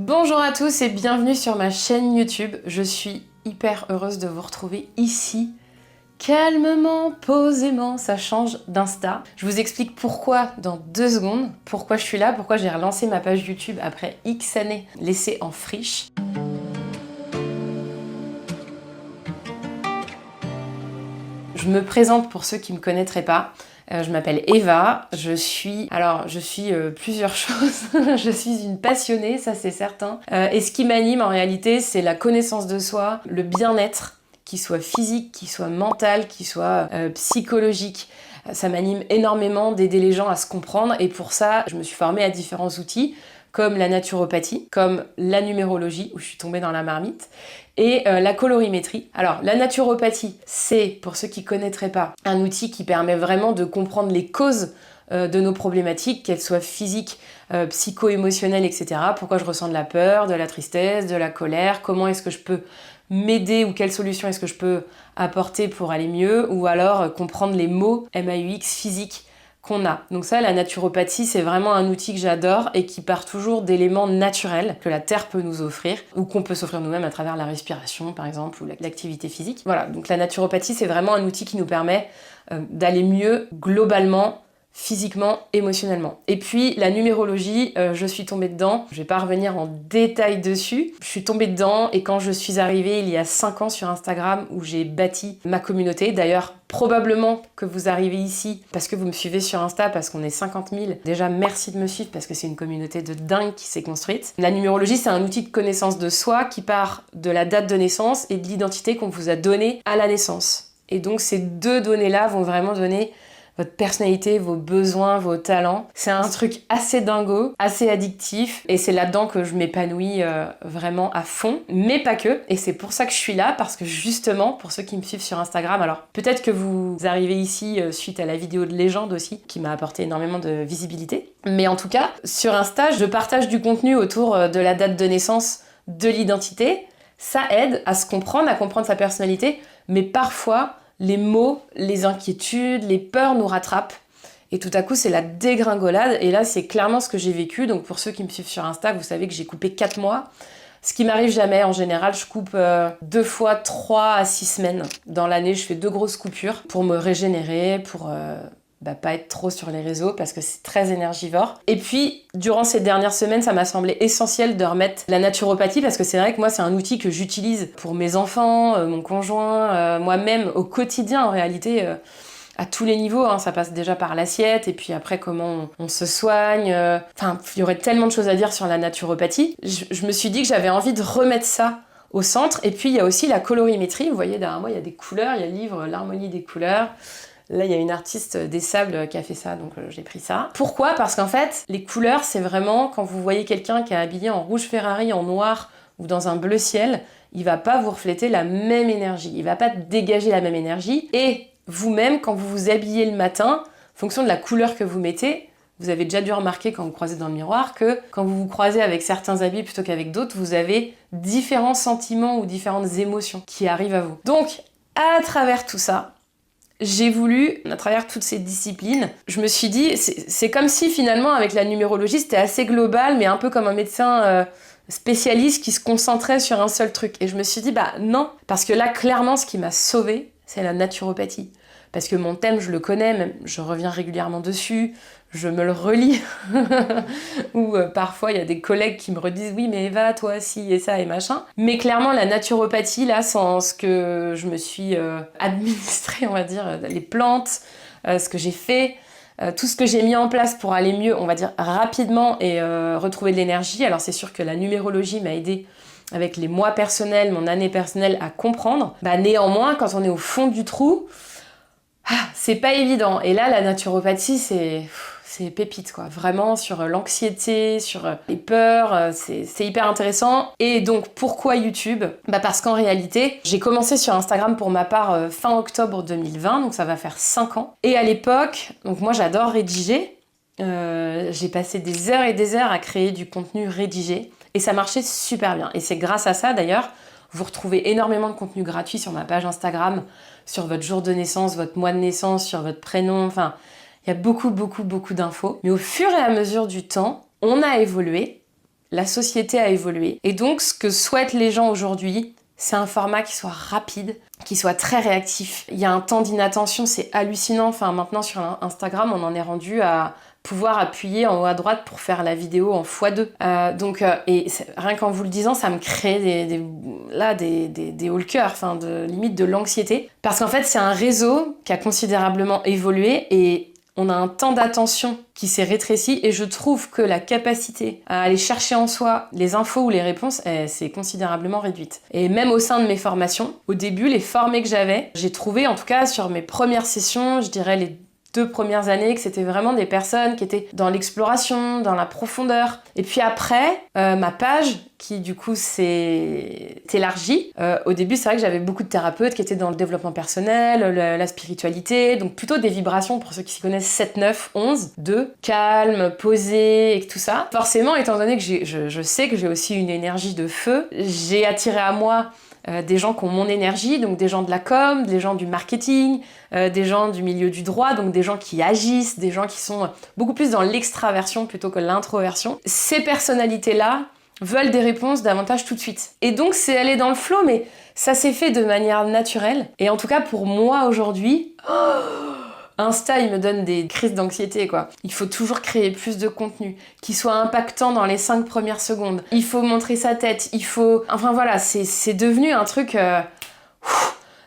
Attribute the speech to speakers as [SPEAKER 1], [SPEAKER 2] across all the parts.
[SPEAKER 1] Bonjour à tous et bienvenue sur ma chaîne YouTube. Je suis hyper heureuse de vous retrouver ici, calmement, posément, ça change d'Insta. Je vous explique pourquoi dans 2 secondes, pourquoi je suis là, pourquoi j'ai relancé ma page YouTube après X années laissée en friche. Je me présente pour ceux qui ne me connaîtraient pas. Je m'appelle Eva, je suis plusieurs choses. Je suis une passionnée, ça c'est certain. Et ce qui m'anime en réalité, c'est la connaissance de soi, le bien-être, qu'il soit physique, qu'il soit mental, qu'il soit psychologique. Ça m'anime énormément d'aider les gens à se comprendre et pour ça, je me suis formée à différents outils comme la naturopathie, comme la numérologie, où je suis tombée dans la marmite, et la colorimétrie. Alors, la naturopathie, c'est, pour ceux qui ne connaîtraient pas, un outil qui permet vraiment de comprendre les causes de nos problématiques, qu'elles soient physiques, psycho-émotionnelles, etc. Pourquoi je ressens de la peur, de la tristesse, de la colère, comment est-ce que je peux m'aider ou quelle solution est-ce que je peux apporter pour aller mieux, ou alors comprendre les mots MAUX physiques qu'on a. Donc ça, la naturopathie, c'est vraiment un outil que j'adore et qui part toujours d'éléments naturels que la terre peut nous offrir ou qu'on peut s'offrir nous-mêmes à travers la respiration, par exemple, ou l'activité physique. Voilà, donc la naturopathie, c'est vraiment un outil qui nous permet d'aller mieux globalement, physiquement, émotionnellement. Et puis la numérologie, je suis tombée dedans. Je vais pas revenir en détail dessus. Je suis tombée dedans et quand je suis arrivée il y a 5 ans sur Instagram où j'ai bâti ma communauté, d'ailleurs probablement que vous arrivez ici parce que vous me suivez sur Insta, parce qu'on est 50 000. Déjà, merci de me suivre parce que c'est une communauté de dingue qui s'est construite. La numérologie, c'est un outil de connaissance de soi qui part de la date de naissance et de l'identité qu'on vous a donnée à la naissance. Et donc ces 2 données-là vont vraiment donner votre personnalité, vos besoins, vos talents. C'est un truc assez dingo, assez addictif, et c'est là-dedans que je m'épanouis vraiment à fond, mais pas que. Et c'est pour ça que je suis là, parce que justement, pour ceux qui me suivent sur Instagram, alors peut-être que vous arrivez ici suite à la vidéo de légende aussi, qui m'a apporté énormément de visibilité. Mais en tout cas, sur Insta, je partage du contenu autour de la date de naissance, de l'identité. Ça aide à se comprendre, à comprendre sa personnalité, mais parfois, les mots, les inquiétudes, les peurs nous rattrapent. Et tout à coup, c'est la dégringolade. Et là, c'est clairement ce que j'ai vécu. Donc pour ceux qui me suivent sur Insta, vous savez que j'ai coupé 4 mois. Ce qui m'arrive jamais. En général, je coupe 2 fois 3 à 6 semaines. Dans l'année, je fais 2 grosses coupures pour me régénérer, pour pas être trop sur les réseaux parce que c'est très énergivore. Et puis, durant ces dernières semaines, ça m'a semblé essentiel de remettre la naturopathie parce que c'est vrai que moi, c'est un outil que j'utilise pour mes enfants, mon conjoint, moi-même au quotidien en réalité, à tous les niveaux. Hein. Ça passe déjà par l'assiette et puis après comment on se soigne. Enfin, il y aurait tellement de choses à dire sur la naturopathie. Je me suis dit que j'avais envie de remettre ça au centre. Et puis, il y a aussi la colorimétrie. Vous voyez, derrière moi, il y a des couleurs. Il y a le livre L'harmonie des couleurs. Là, il y a une artiste des sables qui a fait ça, donc j'ai pris ça. Pourquoi ? Parce qu'en fait, les couleurs, c'est vraiment quand vous voyez quelqu'un qui est habillé en rouge Ferrari, en noir ou dans un bleu ciel, il va pas vous refléter la même énergie, il va pas dégager la même énergie. Et vous-même, quand vous vous habillez le matin, en fonction de la couleur que vous mettez, vous avez déjà dû remarquer quand vous croisez dans le miroir que quand vous vous croisez avec certains habits plutôt qu'avec d'autres, vous avez différents sentiments ou différentes émotions qui arrivent à vous. Donc, à travers tout ça, j'ai voulu, à travers toutes ces disciplines, je me suis dit, c'est comme si finalement avec la numérologie c'était assez global, mais un peu comme un médecin spécialiste qui se concentrait sur un seul truc. Et je me suis dit, bah non, parce que là clairement ce qui m'a sauvée, c'est la naturopathie. Parce que mon thème, je le connais, même, je reviens régulièrement dessus, je me le relis. Ou parfois, il y a des collègues qui me redisent « Oui, mais Eva, toi, si, et ça, et machin ». Mais clairement, la naturopathie, là, sans ce que je me suis administrée, on va dire, les plantes, ce que j'ai fait, tout ce que j'ai mis en place pour aller mieux, on va dire, rapidement et retrouver de l'énergie. Alors, c'est sûr que la numérologie m'a aidée avec les mois personnels, mon année personnelle à comprendre. Néanmoins, quand on est au fond du trou, c'est pas évident. Et là, la naturopathie, c'est pépite, quoi. Vraiment, sur l'anxiété, sur les peurs, c'est hyper intéressant. Et donc, pourquoi YouTube ? Parce qu'en réalité, j'ai commencé sur Instagram pour ma part fin octobre 2020, donc ça va faire 5 ans. Et à l'époque, donc moi j'adore rédiger, j'ai passé des heures et des heures à créer du contenu rédigé. Et ça marchait super bien. Et c'est grâce à ça, d'ailleurs, vous retrouvez énormément de contenu gratuit sur ma page Instagram, sur votre jour de naissance, votre mois de naissance, sur votre prénom, enfin, il y a beaucoup d'infos. Mais au fur et à mesure du temps, on a évolué la société a évolué. Et donc, ce que souhaitent les gens aujourd'hui, c'est un format qui soit rapide, qui soit très réactif. Il y a un temps d'inattention, c'est hallucinant. Enfin, maintenant, sur Instagram, on en est rendu à pouvoir appuyer en haut à droite pour faire la vidéo en x2. Et rien qu'en vous le disant, ça me crée des hauts le cœur, enfin, limite de l'anxiété. Parce qu'en fait, c'est un réseau qui a considérablement évolué et on a un temps d'attention qui s'est rétréci et je trouve que la capacité à aller chercher en soi les infos ou les réponses, c'est considérablement réduite. Et même au sein de mes formations, au début, les formés que j'avais, j'ai trouvé, en tout cas sur mes premières sessions, je dirais les 2 premières années, que c'était vraiment des personnes qui étaient dans l'exploration, dans la profondeur. Et puis après, ma page, qui du coup s'est élargie. Au début, c'est vrai que j'avais beaucoup de thérapeutes qui étaient dans le développement personnel, la spiritualité, donc plutôt des vibrations pour ceux qui s'y connaissent 7, 9, 11, 2, calme, posé et tout ça. Forcément, étant donné que je sais que j'ai aussi une énergie de feu, j'ai attiré à moi des gens qui ont mon énergie, donc des gens de la com, des gens du marketing, des gens du milieu du droit, donc des gens qui agissent, des gens qui sont beaucoup plus dans l'extraversion plutôt que l'introversion. Ces personnalités-là veulent des réponses davantage tout de suite. Et donc c'est aller dans le flow, mais ça s'est fait de manière naturelle. Et en tout cas pour moi aujourd'hui, Insta, il me donne des crises d'anxiété, quoi. Il faut toujours créer plus de contenu, qui soit impactant dans les 5 premières secondes. Il faut montrer sa tête, Enfin voilà, c'est devenu un truc...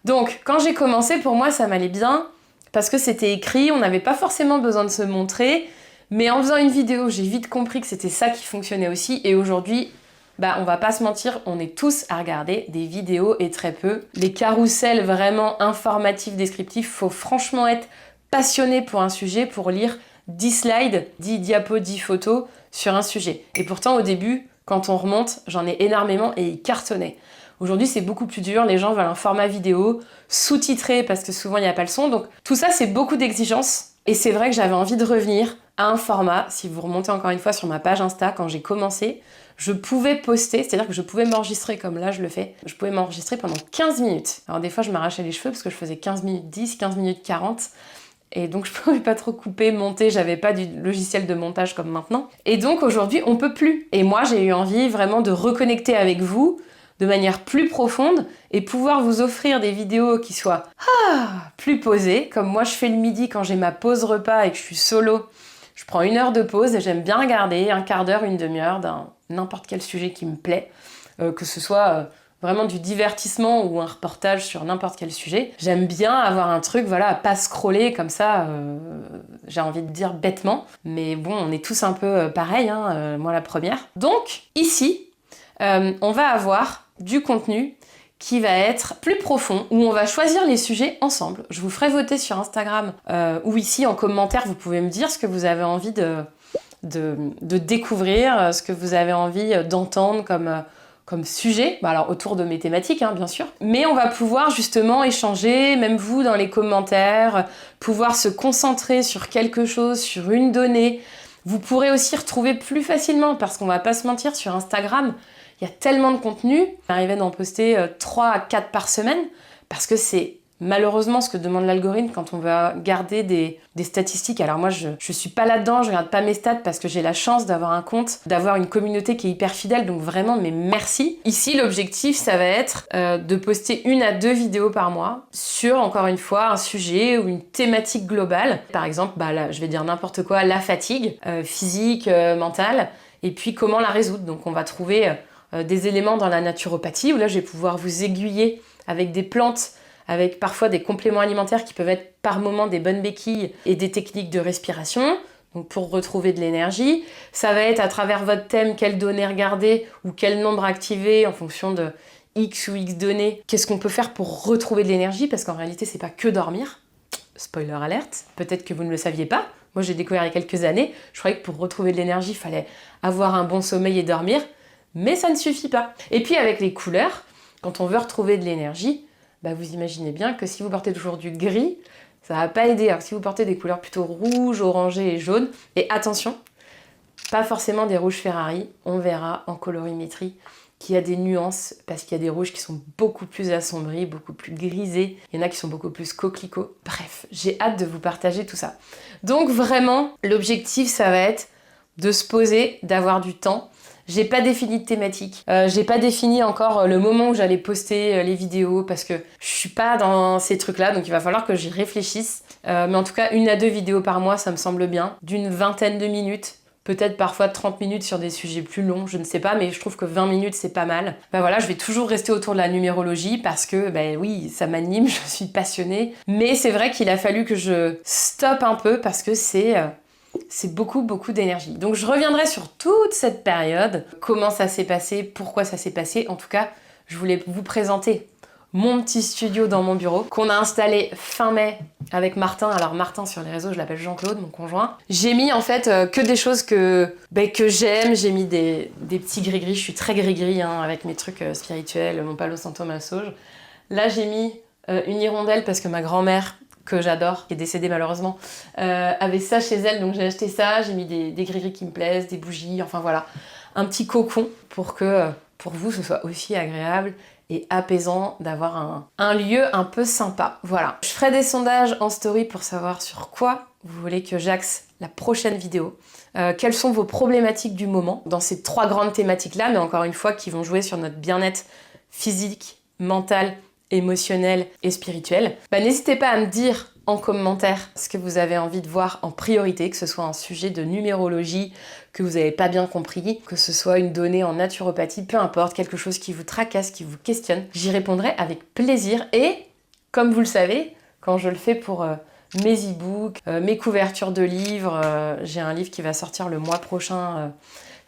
[SPEAKER 1] Donc, quand j'ai commencé, pour moi, ça m'allait bien, parce que c'était écrit, on n'avait pas forcément besoin de se montrer, mais en faisant une vidéo, j'ai vite compris que c'était ça qui fonctionnait aussi, et aujourd'hui... on va pas se mentir, on est tous à regarder des vidéos et très peu. Les carousels vraiment informatifs, descriptifs, faut franchement être passionné pour un sujet pour lire 10 slides, 10 diapos, 10 photos sur un sujet. Et pourtant, au début, quand on remonte, j'en ai énormément et ils cartonnaient. Aujourd'hui, c'est beaucoup plus dur. Les gens veulent un format vidéo sous-titré parce que souvent, il n'y a pas le son. Donc, tout ça, c'est beaucoup d'exigences. Et c'est vrai que j'avais envie de revenir à un format. Si vous remontez encore une fois sur ma page Insta, quand j'ai commencé, je pouvais poster, c'est-à-dire que je pouvais m'enregistrer comme là je le fais. Je pouvais m'enregistrer pendant 15 minutes. Alors des fois, je m'arrachais les cheveux parce que je faisais 15 minutes 10, 15 minutes 40. Et donc je pouvais pas trop couper, monter, j'avais pas du logiciel de montage comme maintenant. Et donc aujourd'hui, on peut plus. Et moi, j'ai eu envie vraiment de reconnecter avec vous de manière plus profonde et pouvoir vous offrir des vidéos qui soient plus posées, comme moi je fais le midi quand j'ai ma pause repas et que je suis solo. Je prends 1 heure de pause et j'aime bien regarder un quart d'heure, une demi-heure d'un n'importe quel sujet qui me plaît, que ce soit vraiment du divertissement ou un reportage sur n'importe quel sujet. J'aime bien avoir un truc, voilà, à pas scroller comme ça, j'ai envie de dire bêtement, mais bon, on est tous un peu pareil, moi la première. Donc, ici, on va avoir du contenu qui va être plus profond, où on va choisir les sujets ensemble. Je vous ferai voter sur Instagram ou ici en commentaire, vous pouvez me dire ce que vous avez envie de découvrir, ce que vous avez envie d'entendre comme sujet, alors autour de mes thématiques bien sûr, mais on va pouvoir justement échanger, même vous dans les commentaires, pouvoir se concentrer sur quelque chose, sur une donnée. Vous pourrez aussi retrouver plus facilement, parce qu'on va pas se mentir, sur Instagram, il y a tellement de contenu, j'arrivais d'en poster 3 à 4 par semaine, parce que c'est malheureusement ce que demande l'algorithme quand on va garder des statistiques. Alors moi, je suis pas là-dedans, je regarde pas mes stats parce que j'ai la chance d'avoir un compte, d'avoir une communauté qui est hyper fidèle, donc vraiment, mais merci. Ici, l'objectif, ça va être de poster 1 à 2 vidéos par mois sur, encore une fois, un sujet ou une thématique globale. Par exemple, là, je vais dire n'importe quoi, la fatigue physique, mentale, et puis comment la résoudre. Donc on va trouver des éléments dans la naturopathie, où là, je vais pouvoir vous aiguiller avec des plantes, avec parfois des compléments alimentaires qui peuvent être par moments des bonnes béquilles et des techniques de respiration, donc pour retrouver de l'énergie. Ça va être à travers votre thème, quelles données regarder ou quel nombre activer en fonction de X ou X données. Qu'est-ce qu'on peut faire pour retrouver de l'énergie, parce qu'en réalité, c'est pas que dormir. Spoiler alerte, peut-être que vous ne le saviez pas. Moi, j'ai découvert il y a quelques années, je croyais que pour retrouver de l'énergie, il fallait avoir un bon sommeil et dormir, mais ça ne suffit pas. Et puis avec les couleurs, quand on veut retrouver de l'énergie, vous imaginez bien que si vous portez toujours du gris, ça va pas aider. Alors si vous portez des couleurs plutôt rouges, orangées et jaunes, et attention, pas forcément des rouges Ferrari, on verra en colorimétrie qu'il y a des nuances, parce qu'il y a des rouges qui sont beaucoup plus assombris, beaucoup plus grisés, il y en a qui sont beaucoup plus coquelicots. Bref, j'ai hâte de vous partager tout ça. Donc vraiment, l'objectif, ça va être de se poser, d'avoir du temps. J'ai pas défini de thématique. J'ai pas défini encore le moment où j'allais poster les vidéos parce que je suis pas dans ces trucs-là, donc il va falloir que j'y réfléchisse. Mais en tout cas, 1 à 2 vidéos par mois, ça me semble bien. D'une vingtaine de minutes. Peut-être parfois 30 minutes sur des sujets plus longs, je ne sais pas, mais je trouve que 20 minutes, c'est pas mal. Bah voilà, je vais toujours rester autour de la numérologie parce que, bah oui, ça m'anime, je suis passionnée. Mais c'est vrai qu'il a fallu que je stoppe un peu parce que c'est beaucoup d'énergie. Donc je reviendrai sur toute cette période, comment ça s'est passé, pourquoi ça s'est passé. En tout cas, je voulais vous présenter mon petit studio dans mon bureau qu'on a installé fin mai avec Martin. Alors Martin sur les réseaux, je l'appelle Jean-Claude, mon conjoint. J'ai mis en fait que des choses que j'aime. J'ai mis des petits gris-gris. Je suis très gris-gris hein, avec mes trucs spirituels, mon Palo Santo, ma sauge. Là j'ai mis une hirondelle parce que ma grand-mère, que j'adore, qui est décédée malheureusement, avait ça chez elle. Donc j'ai acheté ça, j'ai mis des gris-gris qui me plaisent, des bougies, enfin voilà. Un petit cocon pour que pour vous ce soit aussi agréable et apaisant d'avoir un lieu un peu sympa. Voilà. Je ferai des sondages en story pour savoir sur quoi vous voulez que j'axe la prochaine vidéo. Quelles sont vos problématiques du moment dans ces 3 grandes thématiques-là, mais encore une fois, qui vont jouer sur notre bien-être physique, mental, émotionnel et spirituel. N'hésitez pas à me dire en commentaire ce que vous avez envie de voir en priorité, que ce soit un sujet de numérologie que vous n'avez pas bien compris, que ce soit une donnée en naturopathie, peu importe, quelque chose qui vous tracasse, qui vous questionne. J'y répondrai avec plaisir et, comme vous le savez, quand je le fais pour mes e-books, mes couvertures de livres, j'ai un livre qui va sortir le mois prochain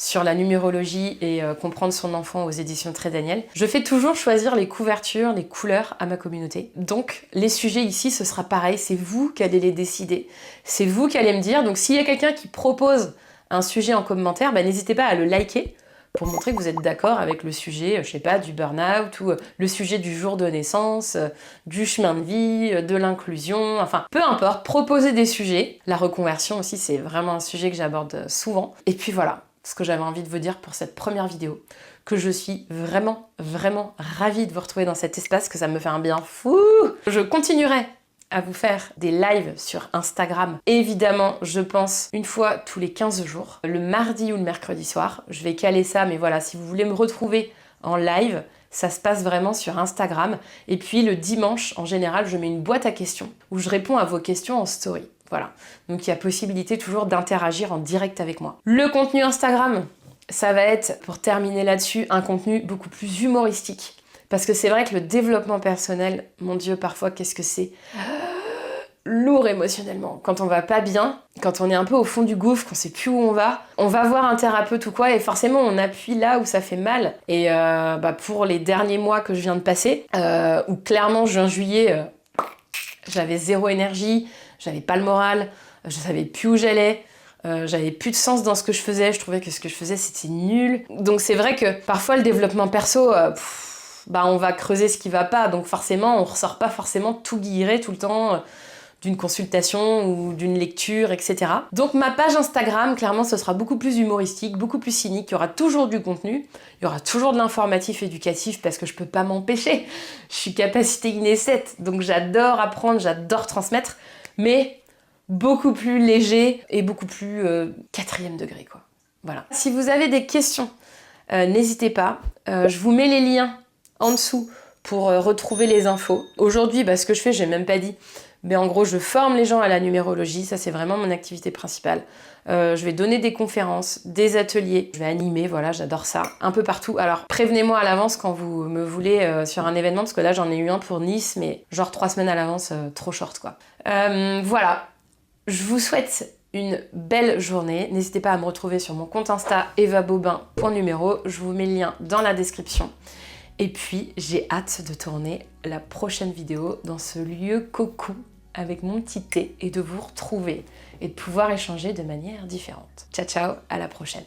[SPEAKER 1] sur la numérologie et comprendre son enfant aux éditions Très Daniel. Je fais toujours choisir les couvertures, les couleurs à ma communauté. Donc les sujets ici, ce sera pareil, c'est vous qui allez les décider. C'est vous qui allez me dire. Donc s'il y a quelqu'un qui propose un sujet en commentaire, n'hésitez pas à le liker pour montrer que vous êtes d'accord avec le sujet, je sais pas, du burn-out ou le sujet du jour de naissance, du chemin de vie, de l'inclusion, enfin peu importe, proposez des sujets. La reconversion aussi, c'est vraiment un sujet que j'aborde souvent. Et puis voilà, ce que j'avais envie de vous dire pour cette première vidéo, que je suis vraiment ravie de vous retrouver dans cet espace, que ça me fait un bien fou. Je continuerai à vous faire des lives sur Instagram. Évidemment, je pense, une fois tous les 15 jours, le mardi ou le mercredi soir. Je vais caler ça, mais voilà, si vous voulez me retrouver en live, ça se passe vraiment sur Instagram. Et puis le dimanche, en général, je mets une boîte à questions où je réponds à vos questions en story. Voilà. Donc il y a possibilité toujours d'interagir en direct avec moi. Le contenu Instagram, ça va être, pour terminer là-dessus, un contenu beaucoup plus humoristique. Parce que c'est vrai que le développement personnel, mon Dieu, parfois, qu'est-ce que c'est lourd émotionnellement. Quand on va pas bien, quand on est un peu au fond du gouffre, qu'on sait plus où on va voir un thérapeute ou quoi, et forcément on appuie là où ça fait mal. Et pour les derniers mois que je viens de passer, où clairement juin-juillet, j'avais 0 énergie, j'avais pas le moral, je savais plus où j'allais, j'avais plus de sens dans ce que je faisais, je trouvais que ce que je faisais c'était nul. Donc c'est vrai que parfois le développement perso, on va creuser ce qui va pas, donc forcément on ressort pas forcément tout guilleret tout le temps d'une consultation ou d'une lecture, etc. Donc ma page Instagram, clairement, ce sera beaucoup plus humoristique, beaucoup plus cynique. Il y aura toujours du contenu, il y aura toujours de l'informatif éducatif parce que je peux pas m'empêcher. Je suis capacité inné 7, donc j'adore apprendre, j'adore transmettre, mais beaucoup plus léger et beaucoup plus 4e degré, quoi. Voilà. Si vous avez des questions, n'hésitez pas. Je vous mets les liens en dessous pour retrouver les infos. Aujourd'hui, ce que je fais, j'ai même pas dit, mais en gros, je forme les gens à la numérologie, ça c'est vraiment mon activité principale. Je vais donner des conférences, des ateliers, je vais animer, voilà, j'adore ça, un peu partout. Alors prévenez-moi à l'avance quand vous me voulez sur un événement, parce que là j'en ai eu un pour Nice, mais genre 3 semaines à l'avance, trop short quoi. Voilà, je vous souhaite une belle journée. N'hésitez pas à me retrouver sur mon compte Insta evabobin.numero, je vous mets le lien dans la description. Et puis, j'ai hâte de tourner la prochaine vidéo dans ce lieu cocon avec mon petit thé et de vous retrouver et de pouvoir échanger de manière différente. Ciao, ciao, à la prochaine.